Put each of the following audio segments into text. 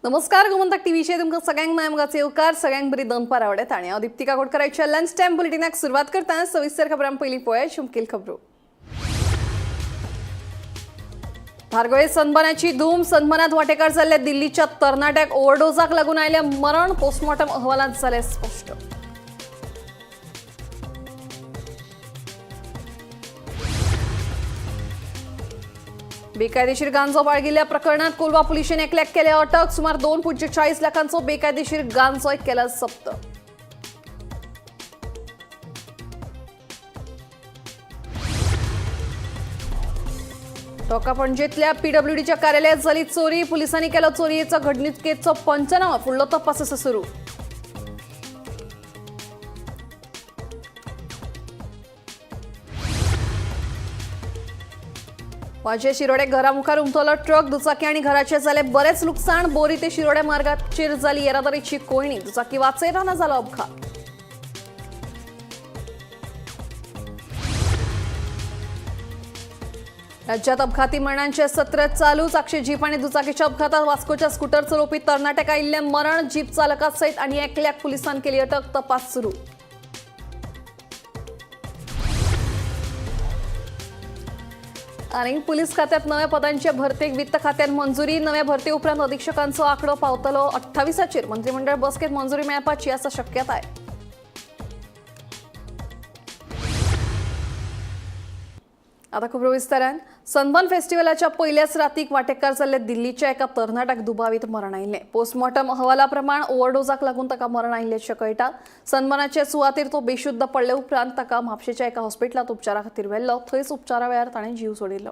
नमस्कार गोमंतक टीव्हीचे तुमकां सगळ्यांक नायमगाचे येवकार सगळ्यांक बरी दनपार आवडत आणि हांव दीप्ती काकोडकराच्या लंच टायम बुलेटिनाक सुरवात करतना सविस्तर खबरां पयलीं पळय मुखेल खबरो। धारगळे सनबर्नाची धूम। सनबर्नात वांटेकार जाल्ल्या दिल्लीच्या तरणाट्याक ओव्हरडोजाक लागून आयिल्लें मरण पोस्टमॉर्टम अहवालांत जालें स्पश्ट। बेकायदेशीर गांजो बाळगिल्ल्या प्रकरणात कोलवा पुलिशेन एकल्याक केले अटक। सुमार 2.40 लाखांचो बेकायदेशीर गांजो केला जप्त। टोका पणजेंतल्या पीडब्ल्यूडीच्या कार्यालयात जाली चोरी। पुलिसांनी केलो चोरयेचो घडणुकेचो पंचनामा। फुडलो तपास आसा सुरू। वाजे शिरोडे घरा मुखार उमटलो ट्रक। दुचाकी आणि घराचे जाले बरेच लुकसाण। बोरी ते शिरोडे मार्गाचेर जाली येरादारीची कोयणी। दुचाकी वाचयतना जालो अपघात। राज्यात अपघाती मरणांचे सत्र चालू। चाक्षी जीप आणि दुचाकीच्या अपघातात वास्कोच्या स्कूटर चलोवपी तरणाट्याक आयिल्लें मरण। जीप चालका सयत आनी एकल्याक पुलिसांनी केली अटक। तपास सुरू। आणि पुलीस खात्यात नव्या पदांच्या भरतेक वित्त खात्यात मंजुरी। नव्या भरते उपरांत अधीक्षकांचो आंकडो पावतलो 28चेर। मंत्रिमंडळ बसकेत मंजुरी मेळपाची आसा शक्यताय। आता खबरो विस्तारान। सनबर्न फेस्टिवलाच्या पहिल्याच रातीक वांटेकार जाल्ल्या दिल्लीच्या एका तरणाट्याक दुबावीत मरण आयिल्लें। पोस्टमॉर्टम अहवाला प्रमाण ओव्हरडोजाक लागून ताका मरण आयिल्ल्याचें कळटा। सनबर्नाचे सुवातेर तो बेशुद्ध पडले उपरांत ताका म्हापशेच्या एका हॉस्पिटलांत उपचारा खातीर व्हेल्लो। थंयच उपचारा वेळार ताणें जीव सोडिल्लो।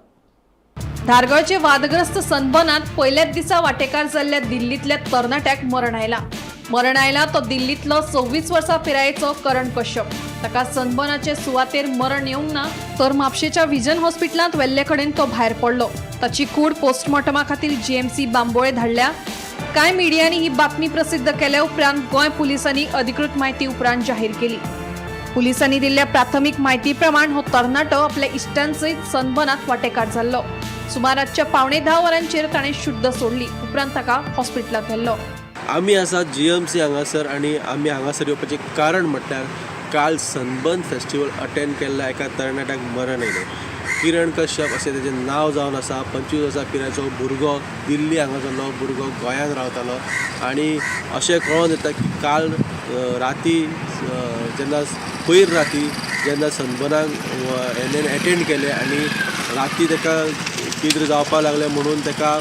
धारगळचे वादग्रस्त सनबर्नात पहिल्याच दिसा वांटेकार जाल्ल्या दिल्लीतल्या तरणाट्याक मरण आयला तो दिल्लीतलो 26 वर्सां पिरायेचो करण कश्यप। ताका सनबर्नाचे सुवातेर मरण येवंक ना तर म्हापशेच्या विजन हॉस्पिटलांत वेल्ले कडेन तो भायर पडलो। ताची कूड पोस्टमॉर्टमा खातीर जीएमसी बांबोळे धाडल्या। कांय मिडियांनी ही बातमी प्रसिद्ध केल्या उपरांत गोंय पुलिसांनी अधिकृत म्हायती उपरांत जाहीर केली। पुलिसांनी दिल्ल्या प्राथमीक म्हायती प्रमाण हो तरणाटो आपल्या इश्टांसयत सनबर्नात वांटेकार जाल्लो। सुमार रातच्या 9:15 वरांचेर ताणें शुद्ध सोडली। उपरांत ताका हॉस्पिटलांत व्हेल्लो। आमी आसा जीएमसी हांगासर आनी आमी हांगासर येवपाचें कारण म्हटल्यार काल सनबर्न फेस्टिवल अटेंड केल्ल्या एका तरणाट्याक मरण आयलें। किरण कश्यप अशें तेजें नांव जावन आसा। 25 वर्सां पिरायेचो भुरगो दिल्ली हांगासरलो भुरगो गोंयांत रावतालो आनी अशें कळोन येता की काल राती जेन्ना पयर राती जेन्ना सनबर्नाक हेणें एटेंड केलें आनी राती ताका कितें जावपाक लागलें म्हणून ताका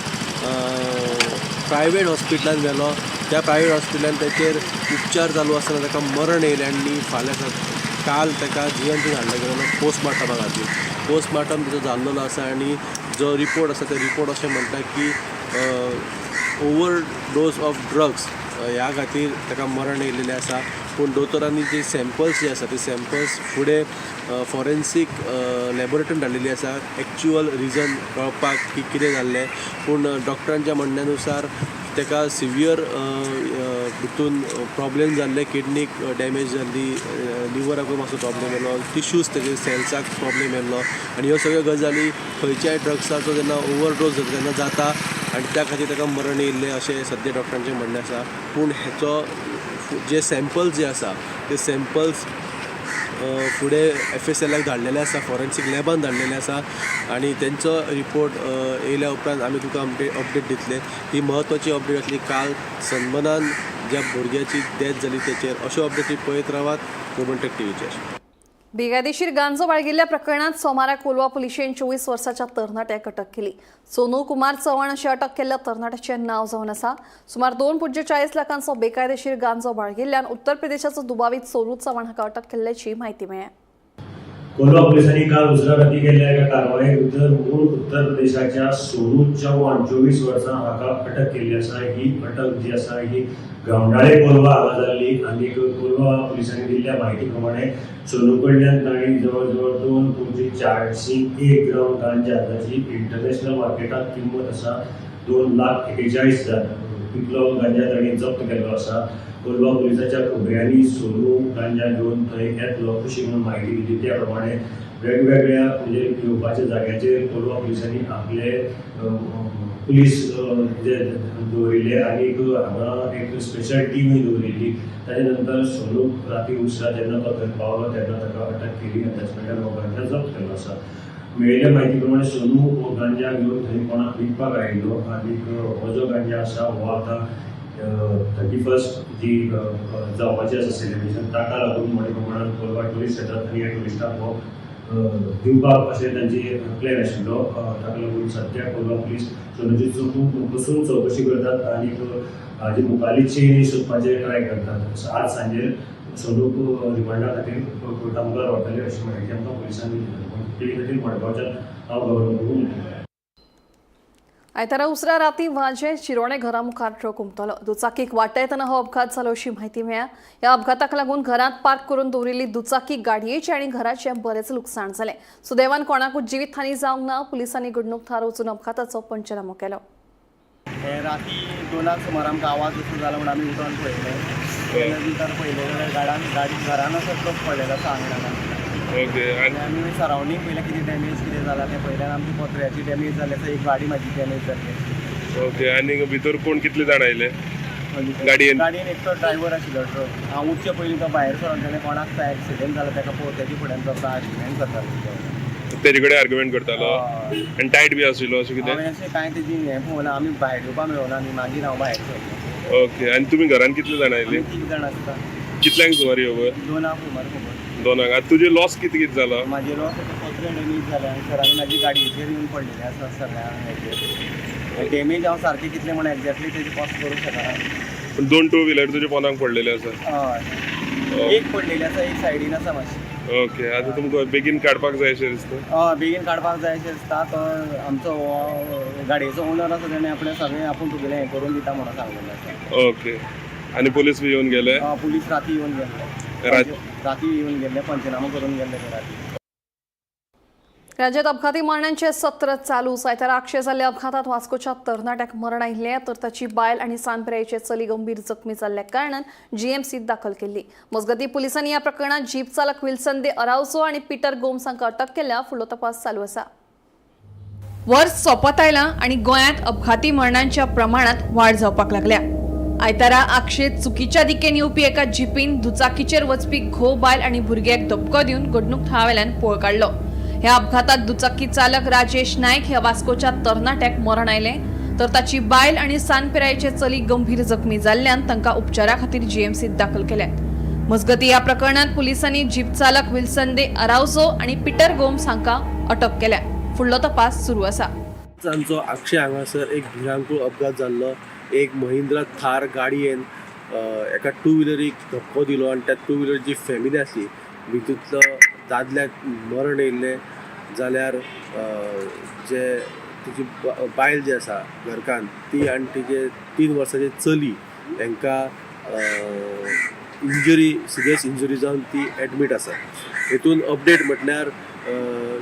प्रायवेट हॉस्पिटलांत व्हेलो। त्या प्रायवेट हॉस्पिटलांत ताचेर उपचार चालू आसतना ताका मरण येयलें आनी फाल्यां काल ताका जीएमसी हाडलो गेलो पोस्टमॉर्टमा खातीर। पोस्टमॉर्टम ताचो जाल्लो आसा आनी जो रिपोर्ट आसा तो रिपोर्ट अशें म्हणटा की ओव्हरडोज ऑफ ड्रग्स ह्या खातीर ताका मरण येयलेलें आसा। पूण दोतोरांनी जी सॅम्पल्स जे आसा ती सॅम्पल्स फुडें फॉरेन्सीक लॅबोरेटरीन धाडलेली आसा एक्चुअल रिजन कळपाक की कितें जाल्लें। पूण डॉक्टरांच्या म्हणण्यानुसार ताका सिवियर भितून प्रॉब्लेम जाल्ले। किडनीक डॅमेज जाल्ली, लिवराकूय मातसो प्रॉब्लेम येयलो, टिश्यूज तेजे सेल्साक प्रॉब्लेम येयलो आनी ह्यो सगळ्यो गजाली खंयच्याय ड्रग्साचो जेन्ना ओव्हरडोज जाता तेन्ना जाता आनी त्या खातीर ताका मरण येयल्लें अशें सद्या डॉक्टरांचें म्हणणें आसा। पूण हेचो जे सॅम्पल्स जे आसा ते सॅम्पल्स फुडें FSLाक धाडलेले आसा, फॉरेन्सीक लॅबान धाडलेले आसा आनी तेंचो रिपोर्ट येयल्या उपरांत आमी तुका अपडेट दितले। ही म्हत्वाची अपडेट आसली काल सनबर्नान ज्या भुरग्याची डेथ जाली तेचेर। अश्यो अपडेटी पळयत रावात गोमंतक टीव्हीचेर। बेकायदेशीर गांजो बाळगिल्ल्या प्रकरणात सोमारा कोलवा पुलिशेन 24 वर्साच्या तरणाट्याक अटक केली। सोनू कुमार चव्हाण अशें अटक केल्ल्या तरणाट्याचें नांव जावन आसा। सुमार 2.40 लाखांचो बेकायदेशीर गांजो बाळगिल्ल्यान उत्तर प्रदेशाचो दुबावीत सोनू चव्हाण हाका अटक केल्ल्याची म्हायती मेळ्ळ्या। कोलवा पोलिसांनी काल दुसऱ्या राती केल्ल्या एका कारवाये भितर मूळ उत्तर प्रदेशाच्या सोनू चव्हाण 24 वर्सां हाका अटक केल्ली आसा। ही अटक जी आसा ही गावंडाळे कोलवा हांगा जाल्ली आनी कोलवा पोलिसांनी दिल्ल्या म्हायती प्रमाणे सोनू कडल्यान तांणी जवळ जवळ 2.41 ग्राम गांजा जाची इंटरनॅशनल मार्केटात किंमत आसा 2,41,000 इतलो गांजा तांणी जप्त केल्लो आसा। कोलवा पोलिसांच्या खबऱ्यांनी सोनू गांजा घेवन थंय येतलो अशी म्हणून म्हायती दिली। त्या प्रमाणे वेगवेगळ्या म्हणजे घेवपाच्या जाग्याचेर कोलवा पोलिसांनी आपले पुलीस जे दवरिल्ले आनी हांगा एक स्पेशल टीमूय दवरिल्ली. ताजे नंतर सोनू राती उशिरा जेन्ना तो थंय पावलो तेन्ना ताका अटक केली आनी ताचे कडल्यान हो गांजा जप्त केलो आसा. मेळिल्ल्या म्हायती प्रमाणे सोनू हो गांजा घेवन थंय कोणाक विकपाक आयिल्लो आनी हो जो गांजा आसा हो आतां 31 जी जावपाची आसा सेलिब्रेशन ताका लागून मोठ्या प्रमाणात कोलवा ट्युरिस्ट येतात आनी ह्या ट्युरिस्टांक हो दिवपाक अशें तांची प्लॅन आशिल्लो. ताका लागून सद्या कोलवा पुलीस सोनूची बसून चवकशी करतात आनी हाजी मुखारली चेन सोदपाचे ट्राय करतात. आज सांजे सोनूक रिमांडा खातीर कोर्टा मुखार व्हरतले अशी म्हायती आमकां पुलिसांनी दिली. ते खातीर मडगांवच्यान हांव गौरव उलयतां. आयतारा उसरा राती वाजे शिरोणे घरा मुखार ट्रक उमटलो. दुचाकीक वाटा येतना हो अपघात जालो अशी माहिती मेळ्ळ्या. ह्या अपघाताक लागून घरांत पार्क करून दवरिल्ली दुचाकी गाडयेचे आनी घराचे बरेच लुकसाण जालें. सुदैवान कोणाकूच जिवीत हानी जावंक ना. पुलिसांनी घडणूक थार वचून अपघाताचो पंचनामो केलो. राती 2 सुमार आमकां आवाज असो जालो म्हणून आमी उठोन पळयलें. भितर पळयलें जाल्यार गाडी घरान असो ट्रक पडलेलो आसा आंगणान. ओके. आनी आमी सरावंडींग पळयलें कितें डॅमेज कितें जालां तें पळयल्यार आमची पत्र्याची डॅमेज जाली आसा. एक गाडी म्हाजी डॅमेज जाल्ली. ओके. आनी भितर कोण कितले जाण आयले गाडयेन? गाडयेन एकटो ड्रायव्हर आशिल्लो ट्रक. हांव उठचे पयलीं तो भायर सरोन ताणें कोणाक एक्सिडेंट जालो ताका तेजे फुड्यान तो आर्ग्युमेंट करतालो. तेजे कडेन आर्ग्युमेंट करतालो आनी टायट बी आशिल्लो अशें कितें? हांवें अशें कांय तेजी हें पळोवना. आमी भायर येवपा मेळोना आनी मागीर हांव भायर सरलो. ओके. आनी तुमी घरान कितले जाण आयले? आमी 3 जाण आसता. कितल्यांक सुमार येवं? 2 सुमार खबर. 2 आतां तुजें लॉस कितें जालो? म्हाजे लॉस पत्रे डॅमेज जाले आनी सरांनी म्हाजी गाडयेचेर येवन पडलेले आसा सगळ्या हेचेर. डॅमेज हांव सारकें कितलें म्हण एक्झॅक्टली तेजी कॉस्ट करूंक शकना. पूण 2 टू व्हिलर तुज्या पोंदाक पडलेले आसा? हय. एक पडलेली आसा, एक सायडीन आसा मातशी. ओके. आतां तुमकां बेगीन काडपाक जाय अशें दिसता? बेगीन काडपाक जाय अशें दिसता. तो आमचो गाडयेचो ओनर आसा ताणें आपलें सगळें आपूण तुगेलें हें करून दिता म्हणून सांगलेलें आसा. ओके. आनी पुलीस बी येवन गेले? पुलीस राती येवन गेल्ले. राती येवन गेल्ले, पंचनामो करून गेल्ले ते राती. राज्यात अपघाती मरणांचे सत्र चालू. आयतारा अक्षय जाल्ल्या अपघातात वास्कोच्या तरणाट्याक मरण आयिल्लें तर ताची बायल आनी सांप्रेचे चली गंभीर जखमी जाल्ल्या कारणान जीएमसीत दाखल केल्ली. मजगती पुलिसांनी ह्या प्रकरणात जीप चालक विल्सन दे अरावजो आनी पीटर गोम्स हांकां अटक केल्या. फुडलो तपास चालू आसा. वर्स सोंपत आयलां आनी गोंयांत अपघाती मरणांच्या प्रमाणात वाड जावपाक लागल्या. आयतारा अक्षयेत चुकीच्या दिकेन येवपी एका जीपीन दुचाकीचेर वचपी घोव बायल आनी भुरग्याक धपको दिवन घडणूक थळावेल्यान पळ काडलो. ह्या अपघातात दुचाकी चालक राजेश नायक ह्या वास्कोच्या तरणाट्याक मरण आयलें तर ताची बायल आनी सांपिरायेचे चली गंभीर जखमी जाल्ल्यान तांकां उपचारा खातीर जीएमसीत दाखल केल्यात. मजगती ह्या प्रकरणात पुलिसांनी जीप चालक विल्सन दे अरावजो आनी पीटर गोम्स हांकां अटक केल्या. फुडलो तपास सुरू आसा. तांचो अक्षय हांगासर एक भिरांकूळ अपघात जाल्लो. एक महिंद्रा थार गाडयेन एका टू व्हिलरीक धक्को दिलो आनी त्या टू व्हिलर जी फॅमिली आसली भितूंतलो दादल्याक मरण येयल्लें जाल्यार जे तिची बायल जी आसा घरकान्न ती आनी तिचे 3 वर्सांची चली तांकां इंजरी सिरियस इंजरी जावन ती एडमीट आसा. हेतून अपडेट म्हटल्यार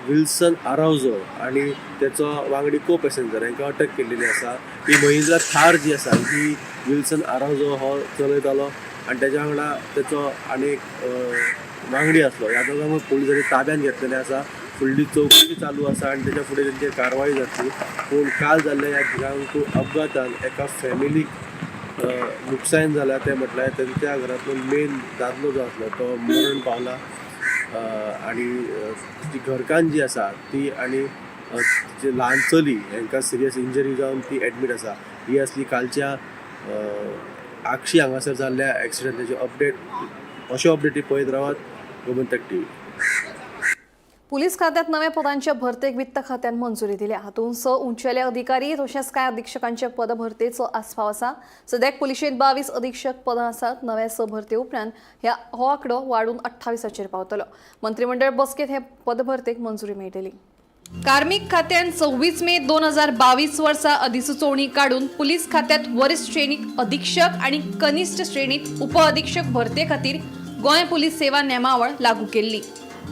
विल्सन आरावजो आनी तेचो वांगडी को पॅसेंजर हांकां अटक केल्लेली आसा. ही महिंद्रा थार जी आसा ही विल्सन आरावजो हो चलयतालो आनी तेच्या वांगडा तेचो आनीक वांगडी आसलो. ह्या दोगांक पुलिसांनी ताब्यात घेतलेले आसा. फुडली चवकशी चालू आसा आनी तेच्या फुडें तेंचेर कारवाय जातली. पूण काल जाल्ल्या ह्या भिरांकूळ अपघातान एका फॅमिलीक नुकसाण जालां. तें म्हटल्यार तेंच्या घरांतलो मेन दादलो जो आसलो तो मरण पावला आनी तिची घरकान्न जी आसा ती आनी तिची ल्हान चली हांकां सिरियस इंजरी जावन ती एडमीट आसा. ही आसली कालच्या आक्षी हांगासर जाल्ल्या एक्सिडेंटाची अपडेट. अश्यो अपडेटी पळयत रावात गोमंतक टीव्ही. पुलीस खात्यात नव्या पदांच्या भरतेक वित्त खात्यान मंजुरी दिल्या. हातूंत 6 उंचेले अधिकारी तशेंच कांय अधीक्षकांचे पद भरतेचो आस्पाव आसा. सद्याक पुलिशेंत 22 अधीक्षक पदां आसात. नव्या 6 भरते उपरांत हो आंकडो वाडून 28 पावतलो. मंत्रिमंडळ बसकेत हे पद भरतेक मंजुरी मेळटली. कार्मिक खात्यान 26 मे 2022 वर्सा अधिसुचोवणी काडून पुलीस खात्यात वरिष्ठ श्रेणीत अधीक्षक आणि कनिष्ठ श्रेणीत उपअधीक्षक भरते खातीर गोंय पुलीस सेवा नेमावळ लागू केल्ली.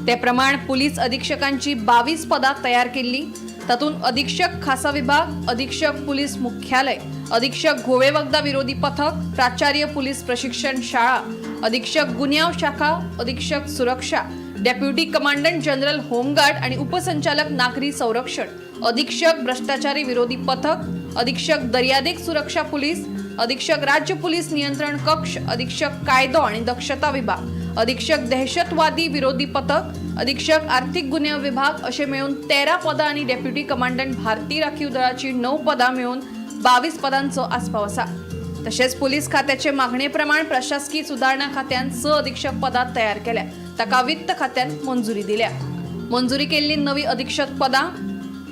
ते प्रमाण पुलीस अधीक्षकांची 22 पदां तयार केल्ली. तातूंत अधीक्षक खासा विभाग, अधीक्षक पुलीस मुख्यालय, अधीक्षक घोवे वखदा विरोधी पथक, प्राचार्य पुलीस प्रशिक्षण शाळा, अधीक्षक गुन्यांव शाखा, अधीक्षक सुरक्षा, डेप्युटी कमांडंट जनरल होमगार्ड आणि उपसंचालक नागरी संरक्षण, अधीक्षक भ्रष्टाचारी विरोधी पथक, अधीक्षक दर्यादेग सुरक्षा पोलीस, अधीक्षक राज्य पोलीस नियंत्रण कक्ष, अधीक्षक कायदा आणि दक्षता विभाग, अधीक्षक दहशतवादी विरोधी पथक, अधीक्षक आर्थिक गुन्हे विभाग असे मिळून 13 पदं आणि डेप्युटी कमांडंट भारतीय राखीव दलाची 9 पदं मिळून 22 पदांचो आस्पाव असा. तसेच पोलीस खात्याचे मागणेप्रमाणे प्रशासकीय सुधारणा खात्यान अधीक्षक पदां तयार केल्या. ताका वित्त खात्यान मंजुरी दिल्या. मंजुरी केलेली नवी अधीक्षक पदां: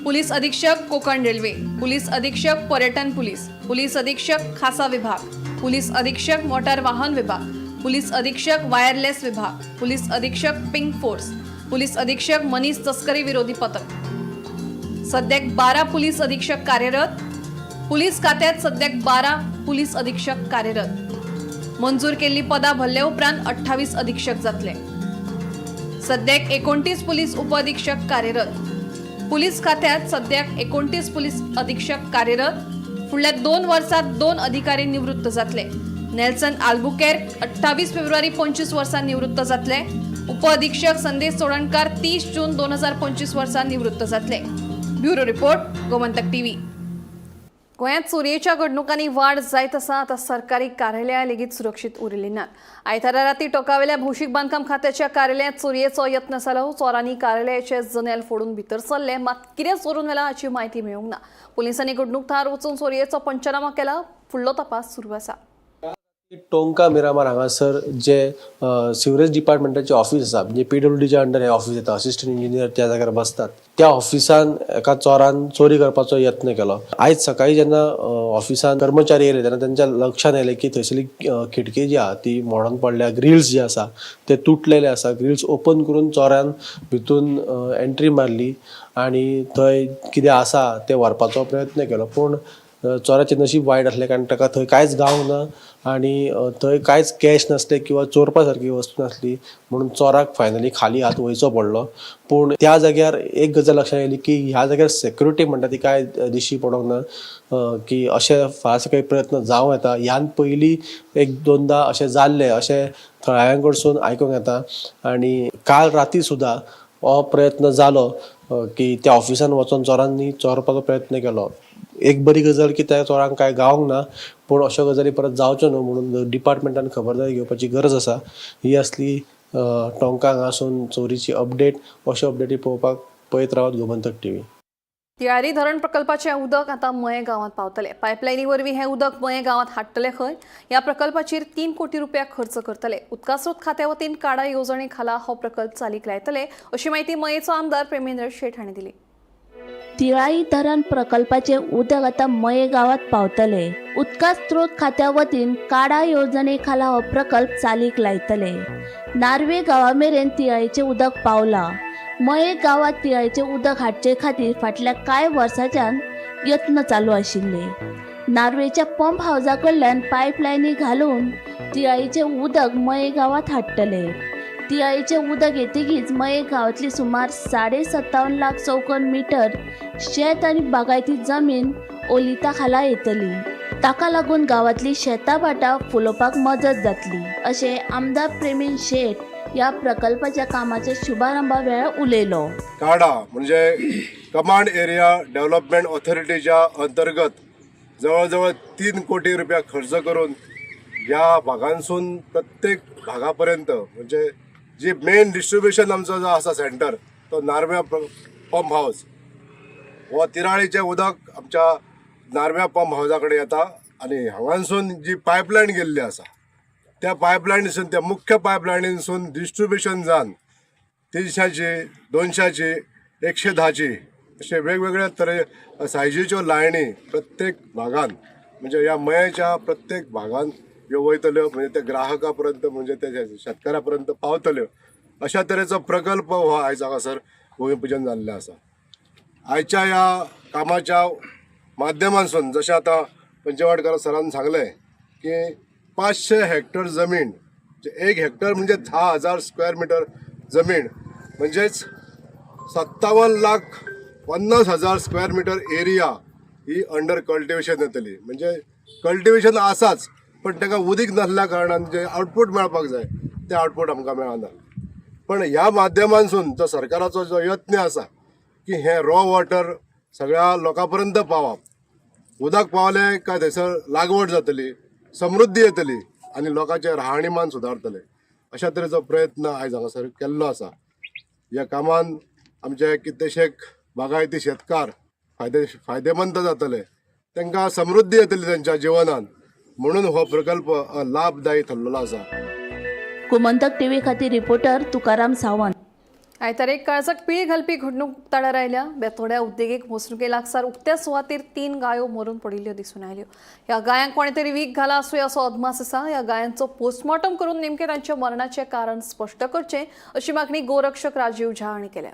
पोलीस अधीक्षक कोकण रेल्वे, पोलीस अधीक्षक पर्यटन पोलीस, पोलीस अधीक्षक खासा विभाग, पोलीस अधीक्षक मोटार वाहन विभाग, पोलीस अधीक्षक वायरलेस विभाग, पोलीस अधीक्षक पिंक फोर्स, पोलीस अधीक्षक मनीस तस्करी विरोधी पथक. सध्याक 12 पोलीस अधीक्षक कार्यरत. पोलीस खात्यात सध्याक 12 पोलीस अधीक्षक कार्यरत. मंजूर केलेली पदां भरले उपरांत 28 अधीक्षक जातले. सध्याक 29 पोलीस उपअधीक्षक कार्यरत. पोलीस खात्यात सध्याक 29 पोलीस अधीक्षक कार्यरत. फुडल्या 2 वर्षांत 2 अधिकारी निवृत्त जातले. नेल्सन आल्बुकेर्क 28 फेब्रुवारी 25 वर्सां निवृत्त जातले. उपअधीक्षक संदेश सोळणकार 30 जून 2025 वर्सां निवृत्त जातले. Bureau report, Gomantak TV. गोंयांत चोरयेच्या घडणुकांनी वाड जायत आसा. आतां सरकारी कार्यालयां लेगीत सुरक्षीत उरिल्लीं नात. आयतारा रातीं टोकावेल्या भौशीक बांदकाम खात्याच्या कार्यालयांत चोरयेचो यत्न जालो. चोरांनी कार्यालयाचे जनेल फोडून भितर सरले. मात कितें चोरून व्हेलां हाची म्हायती मेळूंक ना. पुलिसांनी घडणूक थळार वचून चोरयेचो पंचनामा केला. फुडलो तपास सुरू आसा. टोंका मिरामार हांगासर जे सिवरेज डिपार्टमेंटाचे ऑफिस आसा, म्हणजे PWDच्या अंडर हे ऑफिस येता, असिस्टंट इंजिनियर त्या जाग्यार बसतात. त्या ऑफिसान एका चोरान चोरी करपाचो यत्न केलो. आयज सकाळी जेन्ना ऑफिसान कर्मचारी येयले तेन्ना त्यांच्या लक्षात येयलें की थंयसरली खिडकी जी आहा ती मोडून पडल्या. ग्रिल्स जे आसा ते तुटलेले आसा. ग्रिल्स ओपन करून चोरान भितून एंट्री मारली आनी थंय कितें आसा ते व्हरपाचो प्रयत्न केलो. पूण चोराचें नशीब वायट आसलें कारण ताका थंय कांयच गावंक ना आनी थंय कांयच कॅश नासलें किंवा चोरपा सारकी वस्तू नासली म्हणून चोराक फायनली खाली हात वयचो पडलो. पूण त्या जाग्यार एक गजाल लक्षात येयली की ह्या जाग्यार सेक्युरिटी म्हणटा ती कांय दिश्टी पडोंक ना की अशे फार काही प्रयत्न जावं येता. ह्यान पयलीं 1-2दा अशें जाल्लें अशें थळाव्यां कडसून आयकूंक येता. आनी काल राती सुद्दां हो प्रयत्न जालो की त्या ऑफिसान वचून चोरांनी चोरपाचो प्रयत्न केलो. एक बरी गजाल की त्या चोरांक काय गावंक ना, पूण अश्यो गजाली परत जावच्यो न्हू म्हणून डिपार्टमेंटान खबरदारी घेवपाची गरज आसा. ही असली टोंका हांगासून चोरीची अपडेट. अश्यो अपडेटी पळोवपाक पळयत रावत गोमंतक टीव्ही. तिळारी धरण प्रकल्पाचे उदक आता मये गावात पावतले. पायपलायनी वरवीं हे उदक मये गावात हाडटले खंय? ह्या प्रकल्पाचेर 3 कोटी रुपया खर्च करतले. उदका स्रोत खात्या वतीन काडा येवजणे खाला हो प्रकल्प चालीक लायतले अशी माहिती मयेचो आमदार प्रेमेंद्र शेट हांणी दिली. तिळाई धरण प्रकल्पाचे उदक आता मये गावात पावतले. उदका स्रोत खात्या वतीन काडा योजने खाला हो प्रकल्प चालीक लायतले. नार्वे गावा मेरेन तिळाईचे उदक पावला. मये गावात तिळाईचे उदक हाडचे खातीर फाटल्या कांय वर्सांच्यान यत्न चालू आशिल्ले. नार्वेच्या पंप हाऊसा कडल्यान पायपलायनी घालून तिळाईचे उदक मये गावात हाडटले. तिळाईचे उदक येतकीच मये गावातली सुमार 57.5 लाख चौकोन मीटर शेत आनी बागायती जमीन ओलिता खाला येतली. ताका लागून गावातली शेतां भाटां फुलोवपाक मजत जातली अशें आमदार प्रेमीन शेट या प्रकल्पाच्या कामाच्या शुभारंभा वेळार उलयलो. काडा म्हणजे कमांड एरिया डेव्हलपमेंट ऑथॉरिटीच्या अंतर्गत जवळजवळ 3 कोटी रुपया खर्च करून ह्या भागांसून प्रत्येक भागापर्यंत म्हणजे जी मेन डिस्ट्रीब्युशन आमचो जो आसा सेंटर तो नार्व्या पंप हाऊस हो तिराळीचें उदक आमच्या नार्व्या पंप हाऊसा कडेन येता आनी हांगासून जी पायपलायन गेल्ली आसा त्या पायपलायनीसून त्या मुख्य पायपलायनीसून डिस्ट्रीब्युशन जावन 300ची 200ची 110ची अशे वेगवेगळ्या तरे सायजीच्यो लायनी प्रत्येक भागान म्हणजे ह्या मयेच्या प्रत्येक भागान ह्यो वयतल्यो म्हणजे त्या ग्राहका पर्यंत म्हणजे त्या शेतकाऱ्या पर्यंत पावतल्यो अशा तरेचो प्रकल्प हो आयज हांगासर भूमिपूजन जाल्लें आसा. आयच्या ह्या कामाच्या माध्यमांसून जशें आतां पंचवाडकार सरान सांगलें की 500 हेक्टर जमीन म्हणजे 1 हेक्टर म्हणजे 10,000 स्क्वेअर मीटर जमीन म्हणजेच 57,50,000 स्क्वेअर मीटर एरिया ही अंडर कल्टिवेशन येतली. म्हणजे कल्टिवेशन आसाच पण ताका उदीक नासल्या कारणान जे आउटपूट मेळपाक जाय ते आउटपूट आमकां मेळना. पण ह्या माध्यमांसून जो सरकाराचो जो यत्न आसा की हे रॉ वॉटर सगळ्या लोकां पर्यंत पावप उदक पावलें काय थंयसर लागवड जातली, समृद्धी येतली आनी लोकांचें राहणीमान सुदारतलें. अशा तरेचो प्रयत्न आयज हांगासर केल्लो आसा. ह्या कामान आमचे कितलेशेक बागायती शेतकार फायदेमंद जातले, तांकां समृद्धी येतली तांच्या जिवनान, म्हणून हो प्रकल्प लाभदायी ठरलेलो आसा. गोमंतक टीव्ही खातीर रिपोर्टर तुकाराम सावंत. आयतारेक काळजाक पीळ घालपी घडणूक उक्ताडार राहिल्या. बेतोड्या उद्देगीक वसणुके लागसार उक्त्या सुवातेर 3 गायो मरून पडिल्ल्यो दिसून आयल्यो. ह्या गायांक कोणे तरी वीख घाला आसूय असो अदमास आसा. ह्या गायांचो पोस्टमॉर्टम करून नेमके तांच्या मरणाचें कारण स्पश्ट करचें अशी मागणी गोरक्षक राजीव झा हांणी केल्या.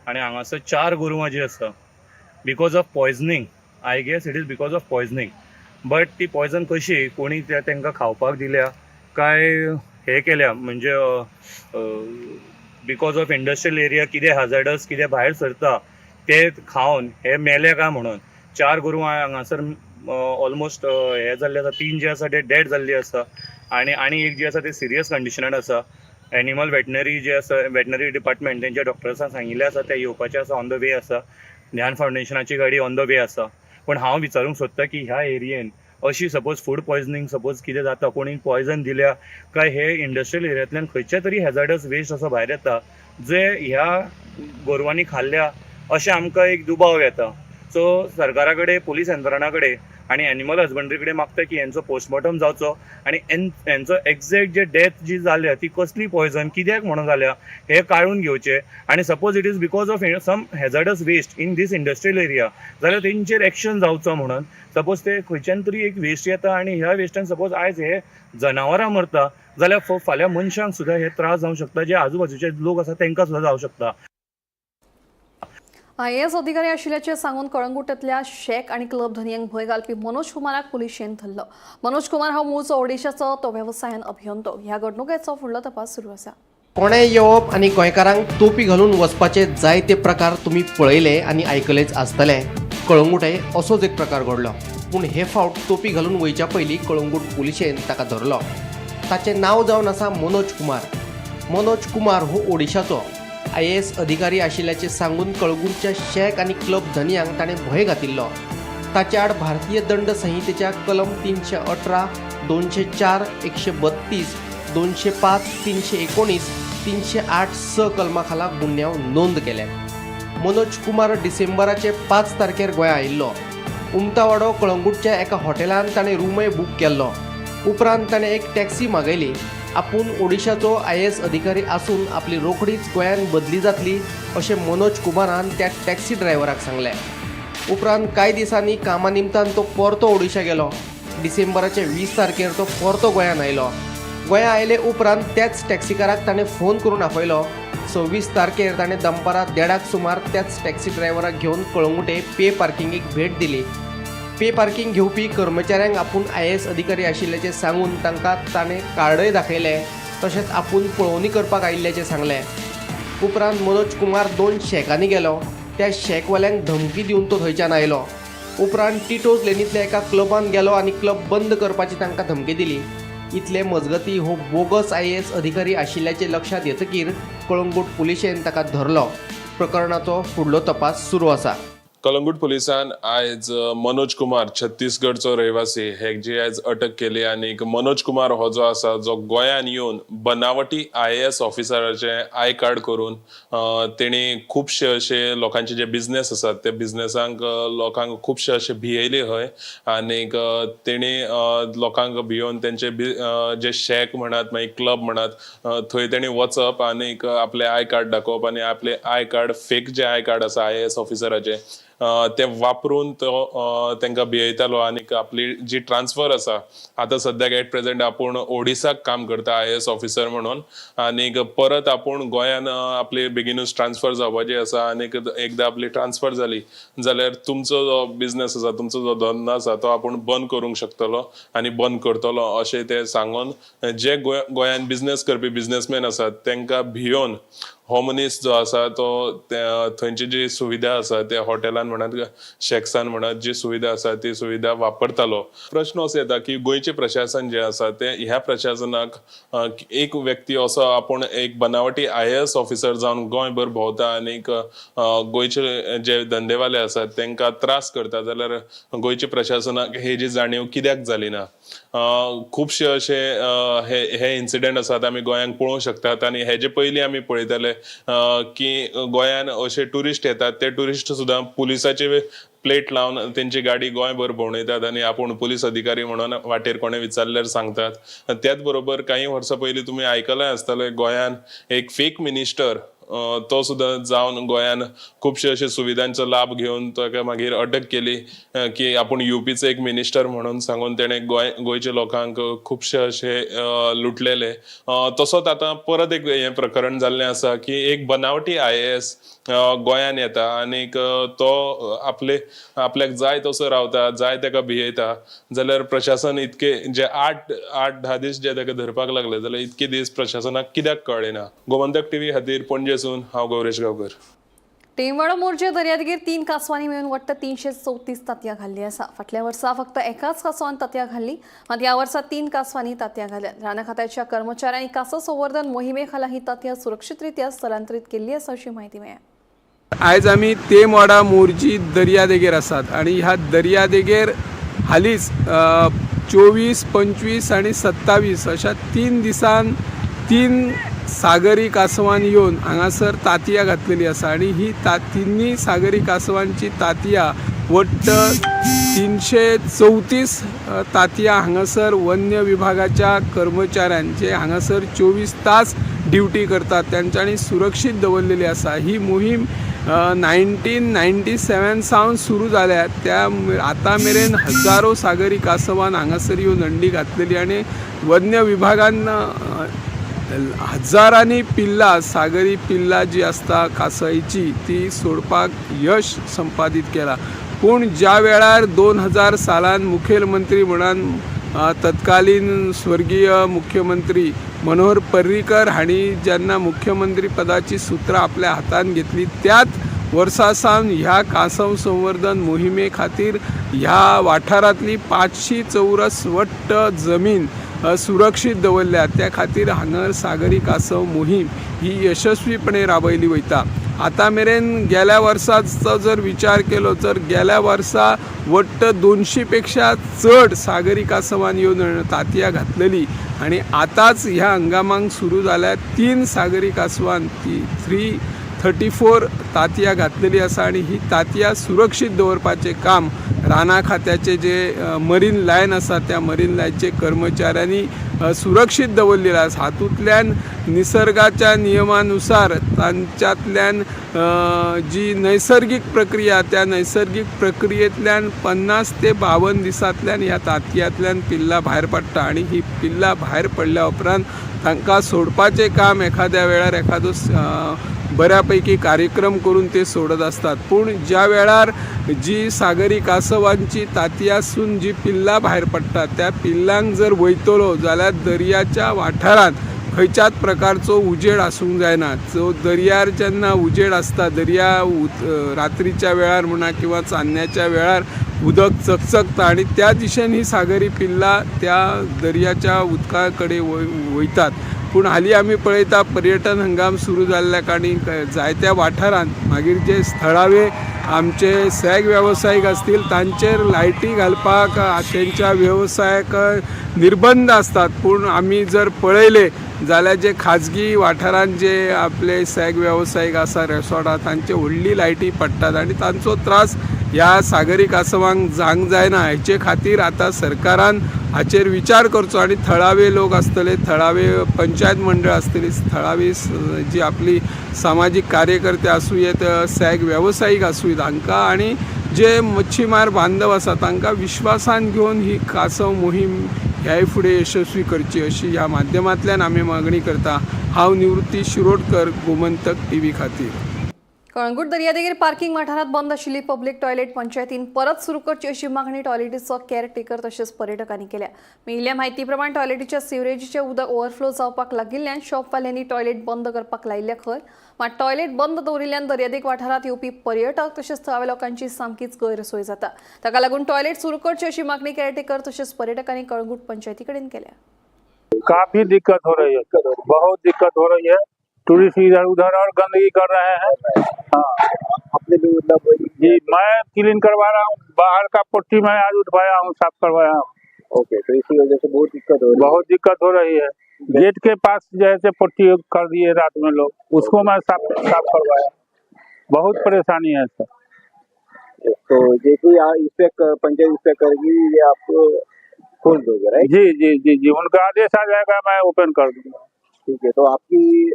आणि हांगासर 4 गोरवां जी आसा because of poisoning. I guess it is because of poisoning. But ती पॉयझन कशी कोणी तांकां खावपाक दिल्या काय हे केल्या म्हणजे बिकॉज ऑफ इंडस्ट्रियल एरिया कितें हॅझार्डस कितें भायर सरता ते खावन हे मेले काय म्हणून 4 गोरवां हांगासर ऑलमोस्ट हे जाल्ले आसा. 3 जे आसा ते डेड जाल्ली आसा आनी एक जी आसा ते सिरियस कंडिशनान आसा. एनिमल वेटनरी जे आसा वेटनरी डिपार्टमेंट तेंच्या डॉक्टर्सांक सांगिल्लें आसा ते येवपाचें आसा, ऑन द वे आसा. ध्यान फावंडेशनाची गाडी ऑन द वे आसा. पण हांव विचारूंक सोदता की ह्या एरियेन अशी सपोज फूड पॉयझनिंग सपोज कितें जाता, कोणी पॉयझन दिल्या काय हे इंडस्ट्रियल एरियांतल्यान खंयचे तरी हॅझार्डस वेस्ट असो भायर येता जे ह्या गोरवांनी खाल्ल्या अशें आमकां एक दुबाव येता. सो सरकारा कडेन, पुलीस यंत्रणा कडेन आणि एनिमल हजबंड्री कडेन मागता की यांचो पोस्टमॉर्टम जावचो आणि यांचो एक्झॅक्ट जे डेथ जी जाल्या ती कसली पॉयझन कित्याक म्हणून जाल्या हे काळून घेवचे. आणि suppose it is because of some hazards waste in these industrial area जाल्यार तेंचेर एक्शन जावचो म्हणून. सपोज ते खंयच्यान तरी एक वेस्ट येता आणि ह्या वेस्टान सपोज आयज हे जनावरां मरता जाल्यार फाल्यां मनशांक सुद्दां हे त्रास जावंक शकता, जे आजूबाजूचे लोक आसा तांकां सुद्दां जावंक शकता. IAS अधिकारी आशिल्ल्याचे सांगून कळंगुटांतल्या शेक आणि क्लब धनियांक भंय घालपी मनोज कुमाराक पुलिशेन धरलो. मनोज कुमार हो मूळचो ओडिशाचो, तो वेवसायान अभियंतो. ह्या घडणुकेचो फुडलो तपास सुरू आसा. कोणेय येवप आनी गोंयकारांक तोपी घालून वचपाचे जायते प्रकार तुमी पळयले आनी आयकलेच आसतले. कळंगुटे असोच एक प्रकार घडलो. पूण हे फावट तोपी घालून वयच्या पयलीं कळंगूट पुलिशेन ताका धरलो. ताचें नांव जावन आसा मनोज कुमार. मनोज कुमार हो ओडिशाचो IAS अधिकारी आशिल्ल्याचे सांगून कळंगूटच्या शेक आनी क्लब धनियांक ताणें भंय घातिल्लो. ताचे आड भारतीय दंड संहितेच्या कलम 318, 204, 132, 205, 319, 308 स कलमा खाला गुन्यांव नोंद केल्या. मनोज कुमार डिसेंबराचे 5 तारखेर गोंया आयिल्लो. उमतावाडो कळंगूटच्या एका हॉटेलांत ताणें रूमय बूक केल्लो. उपरांत ताणें एक टॅक्सी मागयली. आपूण ओडिशाचो IAS अधिकारी आसून आपली रोखडीच गोंयान बदली जातली अशें मनोज कुमारान त्या टॅक्सी ड्रायव्हराक सांगलें. उपरांत कांय दिसांनी कामा निमतान तो परतो ओडिशा गेलो. डिसेंबराचे 20 तारखेर तो परतो गोंयान आयलो. गोंया आयले उपरांत त्याच टॅक्सीकाराक ताणें फोन करून आपयलो. 26 तारखेर ताणें दनपारां 1:30 सुमार त्याच टॅक्सी ड्रायव्हराक घेवन कळंगुटे पे पार्किंगेक भेट दिली. पे पार्किंग घेवपी कर्मचाऱ्यांक आपूण IAS अधिकारी आशिल्ल्याचें सांगून तांकां ताणें कार्डय दाखयलें. तशेंच आपूण पळोवणी करपाक आयिल्ल्याचें सांगलें. उपरांत मनोज कुमार 2 शेकांनी गेलो. त्या शेकवाल्यांक धमकी दिवन तो थंयच्यान आयलो. उपरांत टिटोज लेनींतल्या एका क्लबान गेलो आनी क्लब बंद करपाची तांकां धमकी दिली. इतले मजगतीं हो बोगस IAS अधिकारी आशिल्ल्याचें लक्षांत येतकीर कळंगूट पुलिशेन ताका धरलो. प्रकरणाचो फुडलो तपास सुरू आसा. कलंगूट पुलिसान आयज मनोज कुमार छत्तीसगडचो रहिवासी हेक जी आयज अटक केली. आनी मनोज कुमार हो जो आसा जो गोंयान येवन बनावटी IAS ऑफिसराचे आय कार्ड करून तेणी खुबशे अशे लोकांचे जे बिझनेस आसात ते बिझनेसांक लोकांक खुबशे अशे भियेले हय. आनीक तेणी लोकांक भियोवन तेंचे जे शेक म्हणत मागीर क्लब म्हणत थंय तेणी वचप आनीक आपले आय कार्ड दाखोवप आनी आपले आय कार्ड फेक जे आय कार्ड आसा IAS ऑफिसराचे ते वापरून तो तांकां भियेतालो आनी आपली जी ट्रान्सफर आसा आतां सद्याक एट प्रेझेंट आपूण ओडिसाक काम करता IAS ऑफिसर म्हणून आनी परत आपूण गोंयान आपली बेगीनूच ट्रान्सफर जावपाची आसा आनी एकदां आपली ट्रान्सफर जाली जाल्यार तुमचो जो बिझनेस आसा तुमचो जो धंदो आसा तो आपूण बंद करूंक शकतलो आनी बंद करतलो अशें ते सांगून जे गोंयान बिझनेस करपी बिझनेसमॅन आसात तांकां भियोन हो मनीस जो आसा तो थंयची जी सुविधा आसा त्या हॉटेलान म्हणत शॅक्सान म्हणत जी सुविधा आसा ती सुविधा वापरतालो. प्रश्न असो येता की गोंयचे प्रशासन जे आसा ते ह्या प्रशासनाक एक व्यक्ती असो आपूण एक बनावटी IAS ऑफिसर जावन गोंयभर भोंवता आनी गोंयचे जे धंदेवाले आसात तांकां त्रास करता जाल्यार गोंयच्या प्रशासनाक हेजी जाणीव कित्याक जाली ना. खुबशे अशे हे इन्सिडेंट आसात आमी गोंयांक पळोवंक शकतात आनी हेजे पयलीं आमी पळयताले की गोंयान अशे ट्युरिस्ट येतात ते ट्युरिस्ट सुद्दां पुलिसाचे प्लेट लावन तेंची गाडी गोंयभर भोंवडयतात आनी आपूण पुलीस अधिकारी म्हणून वाटेर कोणें विचारल्यार सांगतात. त्याच बरोबर काही वर्सां पयलीं तुमी आयकलें आसतलें गोंयान एक फेक मिनिस्टर तो सुद्दां जावन गोंयान खुबशे अशे सुविधांचो लाभ घेवन ताका मागीर अटक केली की आपूण UPचो एक मिनिस्टर म्हणून सांगून तेणें गोंयच्या लोकांक खुबशे अशे लुटलेले. तसोच आतां परत एक हें प्रकरण जाल्लें आसा की एक बनावटी IAS गोंयान येता आनीक तो आपल्याक जाय तसो रावता जाय ताका भियेता जाल्यार प्रशासन इतके जे 8-10 दीस जे ताका धरपाक लागले जाल्यार इतके दीस प्रशासनाक कित्याक कळ्ळें ना. गोमंतक TV खातीर पणजेसून हांव गौरेश गांवकर. टेंबळ मोर्जे दर्यादेगेर 3 कासवांनी मेळून वट्ट 334 तांतयां घाल्ली आसा. फाटल्या वर्सा फक्त एकाच कासवान तांतयां घाल्ली मात ह्या वर्सा 3 कासवांनी तांतयां घाल्यात. राना खात्याच्या कर्मचाऱ्यांनी कासव संवर्धन मोहिमे खाला ही तांतयां सुरक्षीतरित्या स्थलांतरीत केल्ली आसा अशी माहिती मेळ्ळ्या. आयज आमी तेमवाडा मोर्जी दर्यादेगेर आसात आनी ह्या दर्यादेगेर हालींच 24, 25 आनी 27 अशा 3 दिसान 3 सागरी कासवान येवन हांगासर तांतयां घातलेली आसा आनी ही तिन्ही सागरी कासवांची तांतयां वट्ट 334 तांतयां हांगासर वन्य विभागाच्या कर्मचाऱ्यांचे हांगासर 24 तास ड्युटी करतात तांच्यांनी सुरक्षीत दवरलेली आसा. ही मोहीम 1997 सावन सुरू जाल्या त्या आतां मेरेन हजारो सागरी कासवान हांगासर येवन हंडी घातलेली आनी वन्य विभागान हजारांनी पिल्लां सागरी पिल्लां जी आसता कासवाची ती सोडपाक यश संपादीत केला. पूण ज्या वेळार 2000 सालान मुखेलमंत्री म्हणून तत्कालीन स्वर्गीय मुख्यमंत्री मनोहर पर्रीकर हांणी जेन्ना मुख्यमंत्री पदाची सुत्रां आपल्या हातान घेतली त्याच वर्सा सावन ह्या कासव संवर्धन मोहिमे खातीर ह्या वाठारांतली 500 चौरस वट्ट जमीन सुरक्षीत दवरल्या. त्या खातीर हांगर सागरी कासव मोहीम ही यशस्वीपणे राबयली वयता. आतां मेरेन गेल्या वर्साचो जर विचार केलो तर गेल्या वर्सा वट्ट 200 पेक्षा चड सागरी कासवान येवन तांतयां घातलेली आनी आतांच ह्या हंगामाक सुरू जाल्या 3 सागरी कासवान 334 तांतयां घातलेली आसा आनी ही तांतयां सुरक्षीत दवरपाचें काम राना खात्याचे जे मरीन लायन आसा त्या मरीन लायनचे कर्मचाऱ्यांनी सुरक्षीत दवरलेले आसा. हातूंतल्यान निसर्गाच्या नियमानुसार तांच्यांतल्यान जी नैसर्गीक प्रक्रिया त्या नैसर्गीक प्रक्रियेंतल्यान 50 ते 52 दिसांतल्यान ह्या तांतयांतल्यान पिल्लां भायर पडटा आनी ही पिल्लां भायर पडल्या उपरांत तांकां सोडपाचें काम एखाद्या वेळार एखादो बऱ्यापैकी कार्यक्रम करून ते सोडत असतात. पूण ज्या वेळार जी सागरी कासवांची तांतयासून जी पिल्लां भायर पडटात त्या पिल्लांक जर वयतलो जाल्यार दर्याच्या वाठारांत खंयच्याच प्रकारचो उजेड आसूंक जायना. जो दर्यार जेन्ना उजेड आसता दर्या रात्रीच्या वेळार म्हणा किंवा चान्न्याच्या वेळार उदक चकचकता आनी त्या दिशेन ही सागरी पिल्लां त्या दर्याच्या उदका कडेन वयतात. पूण हालीं आमी पळयता पर्यटन हंगाम सुरू जाल्ल्या कारणान जायत्या वाठारांत मागीर जे स्थळावे आमचे सॅग वेवसायीक असतील तांचेर लायटी घालपाक तेंच्या वेवसायाक निर्बंध असतात. पूण आमी जर पळयले जाल्यार जे खाजगी वाठारांत जे आपले सॅग वेवसायीक आसा रेसॉर्टां तांचे व्हडली लायटी पडटात आनी तांचो त्रास ह्या सागरी कासवांक जांक जायना हेचे खातीर आतां सरकारान हाचेर विचार करचो आनी थळावे लोक आसतले, थळावे पंचायत मंडळ आसतली, थळावी जी आपली सामाजीक कार्यकर्ते आसूं येत, सॅग वेवसायीक आसूं हांकां आनी जे मच्छीमार बांधव आसा तांकां विश्वासान घेवन ही कासव मोहीम ह्याय फुडें यशस्वी करची अशी ह्या माध्यमांतल्यान आमी मागणी करता. हांव निवृत्ती शिरोडकर, गोमंतक TV खातीर. कळंगूट दर्यादेगेर पार्किंग वाठारात बंद आशिल्ली पब्लीक टॉयलेट पंचायतीन परत सुरू करची अशी मागणी टॉयलेटीचो केअरटेकर तशेंच पर्यटकांनी केल्या. मेळिल्ल्या म्हायती प्रमाण टॉयलेटीच्या सिवरेजीचे उदक ओव्हरफ्लो जावपाक लागिल्ल्यान शॉपवाल्यांनी टॉयलेट बंद करपाक लायिल्ले खंय, मात टॉयलेट बंद दवरिल्ल्यान दर्यादेग वाठारात येवपी पर्यटक तशेंच थळाव्या लोकांची सामकीच गैरसोय जाता. ताका लागून टॉयलेट सुरू करची अशी मागणी केअरटेकर तशेंच पर्यटकांनी कळंगूट पंचायती कडेन केल्या. काफी दिक्कत हो रही है, बहुत दिक्कत हो रही है. टूरिस्ट इधर उधर और गंदगी कर रहे हैं. हाँ, अपने भी मतलब जी मैं क्लीन करवा रहा हूँ, बाहर का पुट्टी मैं आज उठवाया हूँ, साफ करवाया हूँ. ओके, तो इसी वजह से बहुत दिक्कत हो रही बहुत दिक्कत हो रही है. गेट के पास जैसे पुट्टी कर दिए रात में लोग, उसको मैं साफ करवाया. बहुत परेशानी है सर. है. तो जैसे इस पे पंचायत इस पे करेगी, ये आप खोल दोगे, राइट? जी जी जी जी उनका आदेश आ जाएगा, मैं ओपन कर दूंगा. ठीक है, तो आपकी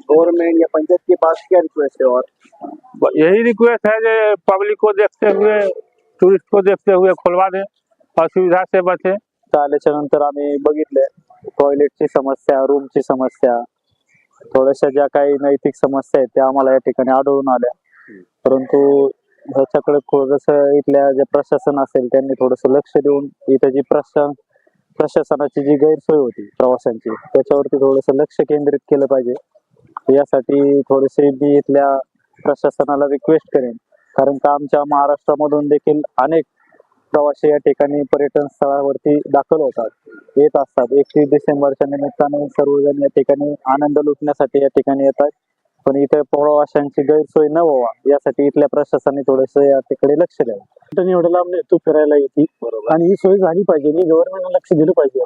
गवर्नमेंट या पंचायत के पास क्या रिक्वेस्ट है? और यही रिक्वेस्ट है जो पब्लिक को देखते हुए, टूरिस्ट को देखते हुए खुलवा दें, असुविधा से बचें. आल्याच्या नंतर आम्ही बघितले टॉयलेटची समस्या, रूमची समस्या, थोड्याशा ज्या काही नैतिक समस्या आहेत त्या आम्हाला या ठिकाणी आढळून आल्या. परंतु ह्याच्याकडे थोडंसं इथल्या जे प्रशासन असेल त्यांनी थोडंसं लक्ष देऊन इथं जी प्रशासनाची जी गैरसोय होती प्रवाशांची त्याच्यावरती थोडंसं लक्ष केंद्रित केलं पाहिजे. यासाठी थोडेसे मी इथल्या प्रशासनाला रिक्वेस्ट करेन, कारण का आमच्या महाराष्ट्रामधून देखील अनेक प्रवासी या ठिकाणी पर्यटन स्थळावरती दाखल होतात, येत असतात. 31 डिसेंबरच्या निमित्ताने सर्वजण या ठिकाणी आनंद लुटण्यासाठी या ठिकाणी येतात, पण इथे प्रवाशांची गैरसोय न व्हावा यासाठी इथल्या प्रशासनाने थोडंसं या ठिकाणी लक्ष द्यावं. एवढं लांब तू फिरायला येते आणि ही सोय झाली पाहिजे, गव्हर्नमेंटने लक्ष दिलं पाहिजे.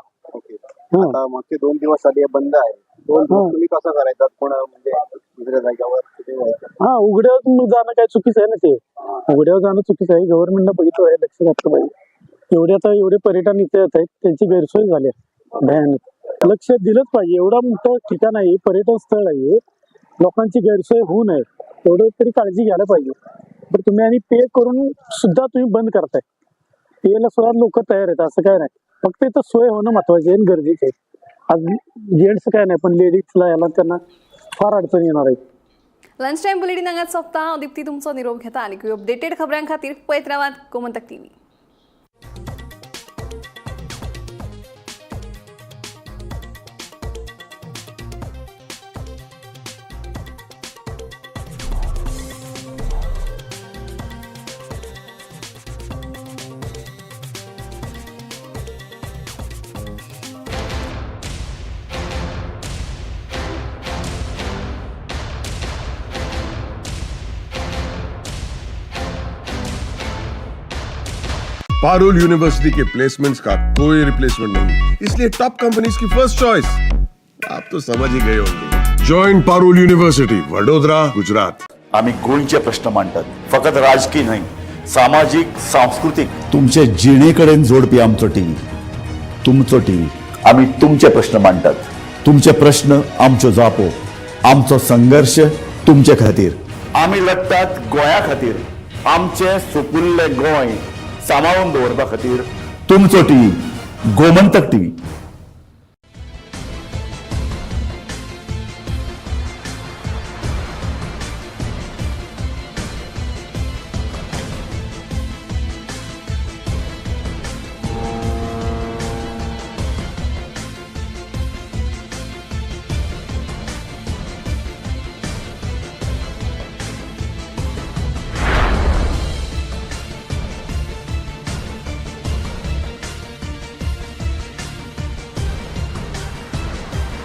आता मागचे 2 दिवस आधी बंद आहे. 2 दिवस तुम्ही कसं करायचं? पण म्हणजे दुसऱ्या जागेवर हा, उघड्यावर जाणं काय चुकीचं आहे ना, ते उघड्यावर जाणं चुकीचं आहे. गव्हर्नमेंटला बघितलं आहे, लक्ष घातलं पाहिजे. एवढे पर्यटन इथे येत आहेत, त्यांची गैरसोय झाली भयानक. लक्ष दिलंच पाहिजे. एवढा मोठं ठिकाण आहे, पर्यटन स्थळ आहे, लोकांची गैरसोय होऊ नये एवढं तरी काळजी घ्यायला पाहिजे. पण तुम्ही आणि पे करून सुद्धा तुम्ही बंद करताय. पेला सुद्धा लोक तयार आहेत, असं काय नाही. फक्त इथं सोय होणं महत्वाचे आणि गरजेचे आहे. आज जेंट्स काय नाही, पण लेडीजला याला त्यांना फार अडचण येणार आहे. लंच टाइम बुलेटिन हांगाच सोंपता. दिप्ती तुमचो निरोप घेता आनी अपडेटेड खबरां खातीर पळयत रावात गोमंतक TV. पारुल यूनिवर्सिटी के प्लेसमेंट्स का कोई रिप्लेसमेंट नहीं, इसलिए टॉप कंपनीज की फर्स्ट चॉइस. आप तो समझ ही गए होंगे. Join Parul university, Vadodara, Gujarat. आम्ही गोंयचे प्रश्न मांडतात, फकत राजकीय न्हय, सामाजिक सांस्कृतिक. तुमचे जिणेकडेन जोडपी आमचो टीव्ही, तुमचो टीव्ही. आम्ही तुमचे प्रश्न मांडतात, तुमचे प्रश्न आमच्यो जापो, आमचो संघर्ष तुमचे खातीर. आम्ही लढतात गोंया खातीर, आमचे सोपुल्ले गोंय सांबाळून दवरपा खातीर. तुमचो टीव्ही, गोमंतक TV.